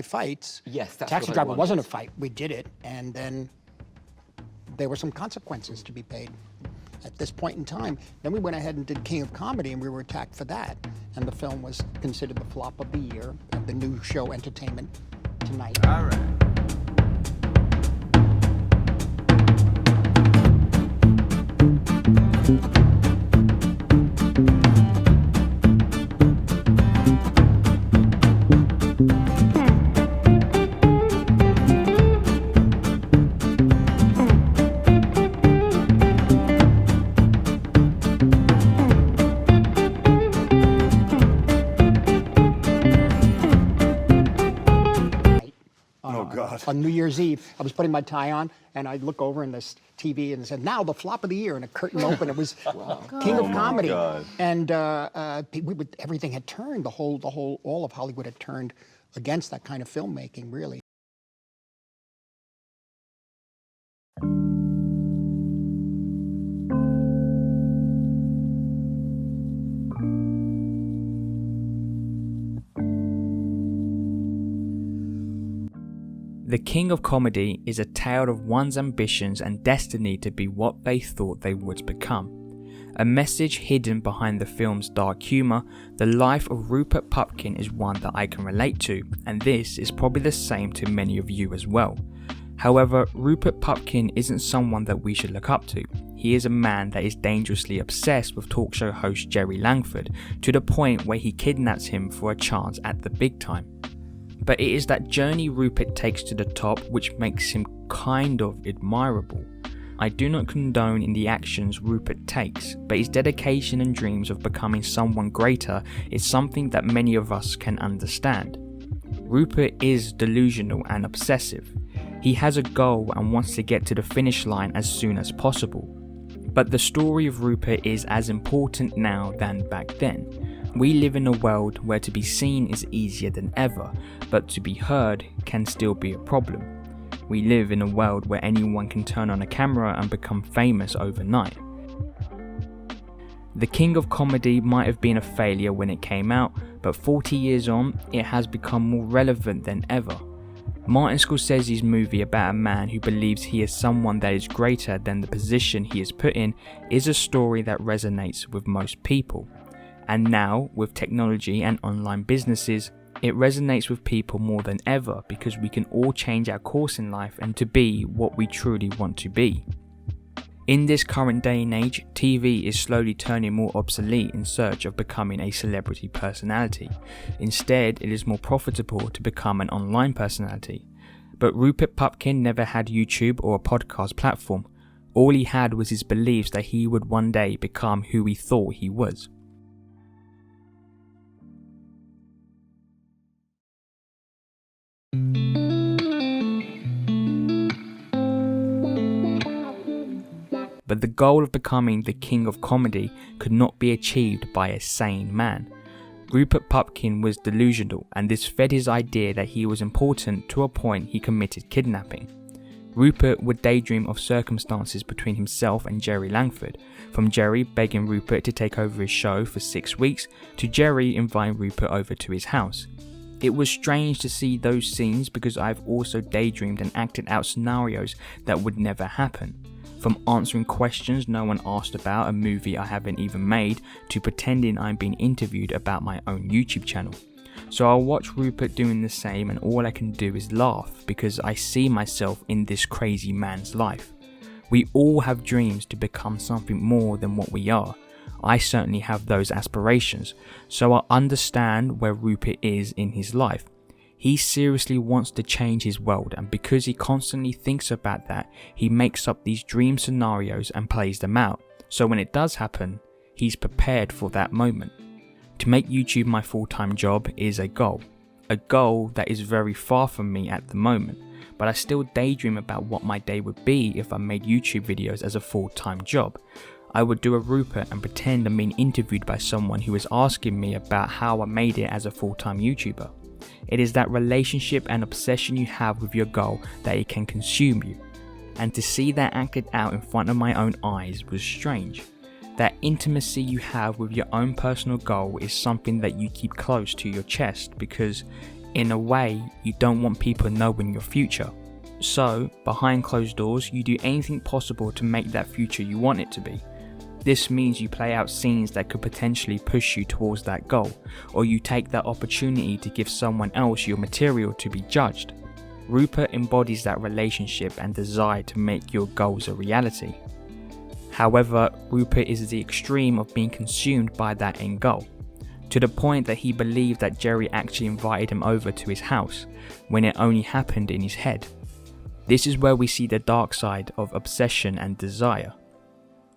fights. Yes, that's Taxi what I Driver wanted. wasn't a fight. We did it, and then there were some consequences to be paid at this point in time. Then we went ahead and did King of Comedy, and we were attacked for that. And the film was considered the flop of the year of the new show Entertainment Tonight. All right. On New Year's Eve, I was putting my tie on, and I'd look over in this TV and it said, "Now the flop of the year," and a curtain opened. It was King of Comedy, and everything had turned. All of Hollywood had turned against that kind of filmmaking, really. The King of Comedy is a tale of one's ambitions and destiny to be what they thought they would become. A message hidden behind the film's dark humour, the life of Rupert Pupkin is one that I can relate to, and this is probably the same to many of you as well. However, Rupert Pupkin isn't someone that we should look up to. He is a man that is dangerously obsessed with talk show host Jerry Langford, to the point where he kidnaps him for a chance at the big time. But it is that journey Rupert takes to the top which makes him kind of admirable. I do not condone in the actions Rupert takes, but his dedication and dreams of becoming someone greater is something that many of us can understand. Rupert is delusional and obsessive. He has a goal and wants to get to the finish line as soon as possible. But the story of Rupert is as important now than back then. We live in a world where to be seen is easier than ever, but to be heard can still be a problem. We live in a world where anyone can turn on a camera and become famous overnight. The King of Comedy might have been a failure when it came out, but 40 years on, it has become more relevant than ever. Martin Scorsese's movie about a man who believes he is someone that is greater than the position he is put in is a story that resonates with most people. And now, with technology and online businesses, it resonates with people more than ever because we can all change our course in life and to be what we truly want to be. In this current day and age, TV is slowly turning more obsolete in search of becoming a celebrity personality. Instead, it is more profitable to become an online personality. But Rupert Pupkin never had YouTube or a podcast platform. All he had was his beliefs that he would one day become who he thought he was. But the goal of becoming the King of Comedy could not be achieved by a sane man. Rupert Pupkin was delusional, and this fed his idea that he was important to a point he committed kidnapping. Rupert would daydream of circumstances between himself and Jerry Langford, from Jerry begging Rupert to take over his show for 6 weeks, to Jerry inviting Rupert over to his house. It was strange to see those scenes because I've also daydreamed and acted out scenarios that would never happen. From answering questions no one asked about a movie I haven't even made, to pretending I'm being interviewed about my own YouTube channel. So I'll watch Rupert doing the same and all I can do is laugh because I see myself in this crazy man's life. We all have dreams to become something more than what we are. I certainly have those aspirations, so I understand where Rupert is in his life. He seriously wants to change his world, and because he constantly thinks about that, he makes up these dream scenarios and plays them out. So when it does happen, he's prepared for that moment. To make YouTube my full-time job is a goal that is very far from me at the moment, but I still daydream about what my day would be if I made YouTube videos as a full-time job. I would do a Rupert and pretend I'm being interviewed by someone who is asking me about how I made it as a full-time YouTuber. It is that relationship and obsession you have with your goal that it can consume you. And to see that acted out in front of my own eyes was strange. That intimacy you have with your own personal goal is something that you keep close to your chest because In a way, you don't want people knowing your future. So, behind closed doors, you do anything possible to make that future you want it to be. This means you play out scenes that could potentially push you towards that goal, or you take that opportunity to give someone else your material to be judged. Rupert embodies that relationship and desire to make your goals a reality. However, Rupert is the extreme of being consumed by that end goal, to the point that he believed that Jerry actually invited him over to his house, when it only happened in his head. This is where we see the dark side of obsession and desire.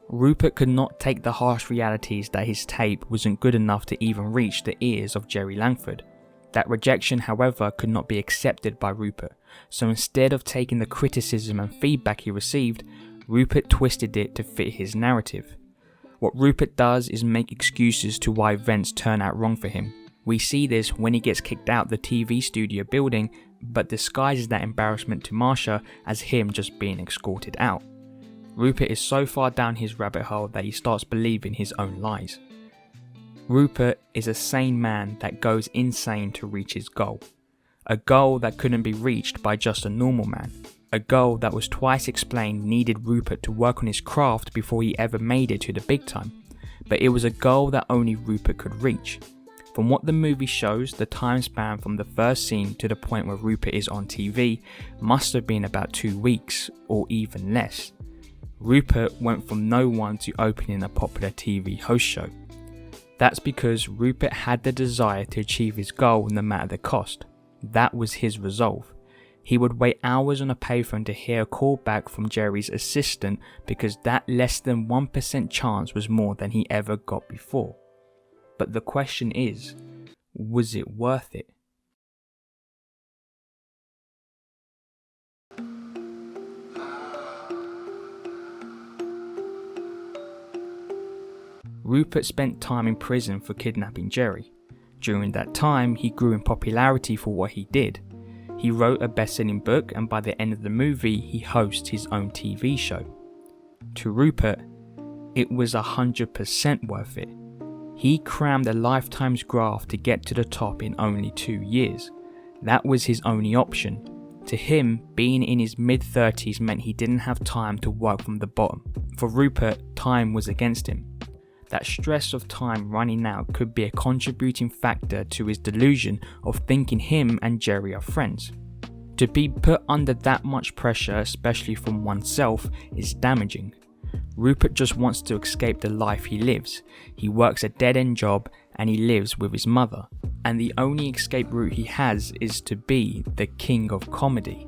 Rupert could not take the harsh realities that his tape wasn't good enough to even reach the ears of Jerry Langford. That rejection, however, could not be accepted by Rupert, so instead of taking the criticism and feedback he received, Rupert twisted it to fit his narrative. What Rupert does is make excuses to why events turn out wrong for him. We see this when he gets kicked out the TV studio building, but disguises that embarrassment to Marsha as him just being escorted out. Rupert is so far down his rabbit hole that he starts believing his own lies. Rupert is a sane man that goes insane to reach his goal. A goal that couldn't be reached by just a normal man. A goal that was twice explained needed Rupert to work on his craft before he ever made it to the big time. But it was a goal that only Rupert could reach. From what the movie shows, the time span from the first scene to the point where Rupert is on TV must have been about 2 weeks, or even less. Rupert went from no one to opening a popular TV host show. That's because Rupert had the desire to achieve his goal no matter the cost. That was his resolve. He would wait hours on a payphone to hear a call back from Jerry's assistant because that less than 1% chance was more than he ever got before. But the question is, was it worth it? Rupert spent time in prison for kidnapping Jerry. During that time, he grew in popularity for what he did. He wrote a best-selling book, and by the end of the movie, he hosts his own TV show. To Rupert, it was 100% worth it. He crammed a lifetime's graft to get to the top in only 2 years. That was his only option. To him, being in his mid-30s meant he didn't have time to work from the bottom. For Rupert, time was against him. That stress of time running out could be a contributing factor to his delusion of thinking him and Jerry are friends. To be put under that much pressure, especially from oneself, is damaging. Rupert just wants to escape the life he lives. He works a dead-end job and he lives with his mother. And the only escape route he has is to be the king of comedy.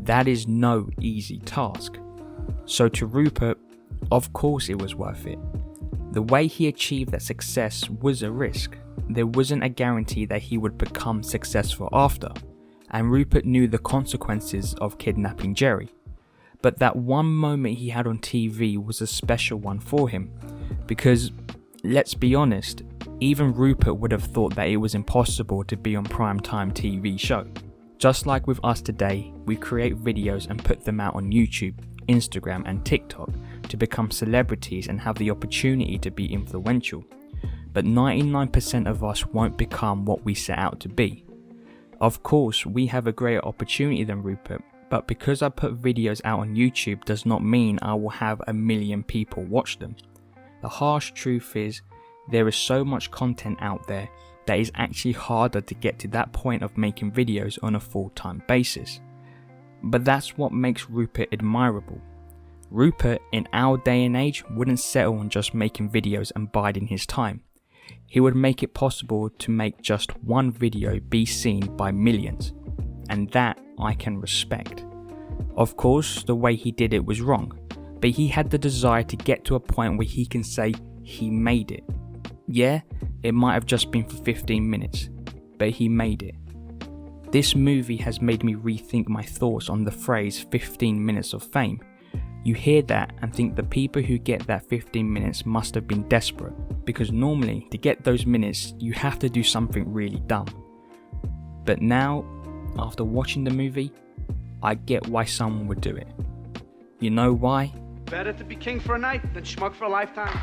That is no easy task. So to Rupert, of course it was worth it. The way he achieved that success was a risk. There wasn't a guarantee that he would become successful after, and Rupert knew the consequences of kidnapping Jerry. But that one moment he had on TV was a special one for him, because, let's be honest, even Rupert would have thought that it was impossible to be on primetime TV show. Just like with us today, we create videos and put them out on YouTube, Instagram and TikTok to become celebrities and have the opportunity to be influential. But 99% of us won't become what we set out to be. Of course, we have a greater opportunity than Rupert, but because I put videos out on YouTube does not mean I will have 1 million people watch them. The harsh truth is, there is so much content out there that it's actually harder to get to that point of making videos on a full-time basis. But that's what makes Rupert admirable. Rupert, in our day and age, wouldn't settle on just making videos and biding his time. He would make it possible to make just one video be seen by millions. And that I can respect. Of course, the way he did it was wrong, but he had the desire to get to a point where he can say he made it. Yeah, it might have just been for 15 minutes, but he made it. This movie has made me rethink my thoughts on the phrase 15 minutes of fame. You hear that and think the people who get that 15 minutes must have been desperate, because normally to get those minutes you have to do something really dumb. But now, after watching the movie, I get why someone would do it. You know why? Better to be king for a night than schmuck for a lifetime.